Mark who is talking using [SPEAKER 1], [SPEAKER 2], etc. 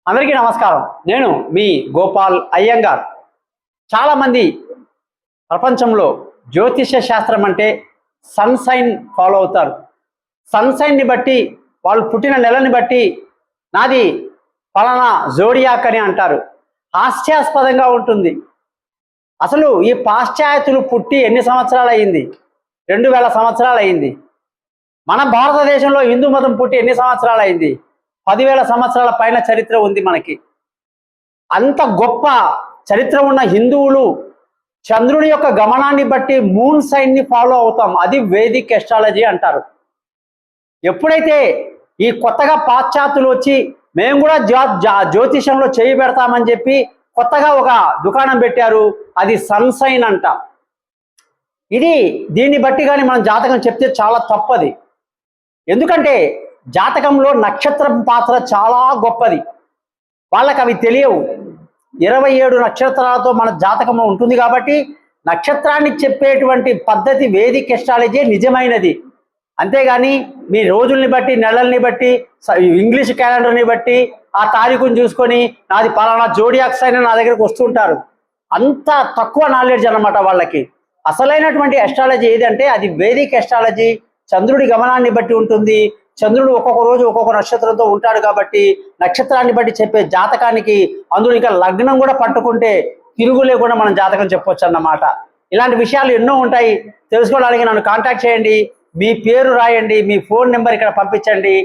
[SPEAKER 1] అందరికీ నమస్కారం. నేను మీ గోపాల్ అయ్యంగార్. చాలామంది ప్రపంచంలో జ్యోతిష్య శాస్త్రం అంటే సన్ సైన్ ఫాలో అవుతారు. సన్ సైన్ని బట్టి వాళ్ళు పుట్టిన నెలని బట్టి నాది ఫలానా జోడియాక్ అని అంటారు. హాస్యాస్పదంగా ఉంటుంది. అసలు ఈ పాశ్చాత్యులు పుట్టి ఎన్ని సంవత్సరాలు అయింది? 2000 సంవత్సరాలు అయింది. మన భారతదేశంలో హిందూ మతం పుట్టి ఎన్ని సంవత్సరాలు అయింది? 10,000 సంవత్సరాల పైన చరిత్ర ఉంది మనకి. అంత గొప్ప చరిత్ర ఉన్న హిందువులు చంద్రుడి యొక్క గమనాన్ని బట్టి మూన్ సైన్ని ఫాలో అవుతాం. అది వేదిక్ ఎస్ట్రాలజీ అంటారు. ఎప్పుడైతే ఈ కొత్తగా పాశ్చాత్యులు వచ్చి మేము కూడా జ్యోతిషంలో చేయి పెడతామని చెప్పి కొత్తగా ఒక దుకాణం పెట్టారు. అది సన్ సైన్ అంట. దీన్ని బట్టి కానీ మనం జాతకం చెప్తే చాలా తప్పది. ఎందుకంటే జాతకంలో నక్షత్రం పాత్ర చాలా గొప్పది. వాళ్ళకి అవి తెలియవు. 27 నక్షత్రాలతో మన జాతకం ఉంటుంది కాబట్టి నక్షత్రాన్ని చెప్పేటువంటి పద్ధతి వేదిక్ ఎస్ట్రాలజీ నిజమైనది. అంతేగాని మీ రోజుల్ని బట్టి, నెలల్ని బట్టి, ఇంగ్లీష్ క్యాలెండర్ని బట్టి ఆ తారీఖుని చూసుకొని నాది పలానా జోడియాక్ సైన్ నా దగ్గరకు వస్తుంటారు. అంత తక్కువ నాలెడ్జ్ అన్నమాట వాళ్ళకి. అసలైనటువంటి ఎస్ట్రాలజీ ఏదంటే అది వేదిక్ ఎస్ట్రాలజీ. చంద్రుడి గమనాన్ని బట్టి ఉంటుంది. చంద్రుడు ఒక్కొక్క రోజు ఒక్కొక్క నక్షత్రంతో ఉంటాడు కాబట్టి నక్షత్రాన్ని బట్టి చెప్పే జాతకానికి అందులో ఇంకా లగ్నం కూడా పట్టుకుంటే తిరుగు లేకుండా మనం జాతకం చెప్పొచ్చు అన్నమాట. ఇలాంటి విషయాలు ఎన్నో ఉంటాయి. తెలుసుకోవడానికి నన్ను కాంటాక్ట్ చేయండి. మీ పేరు రాయండి, మీ ఫోన్ నెంబర్ ఇక్కడ పంపించండి.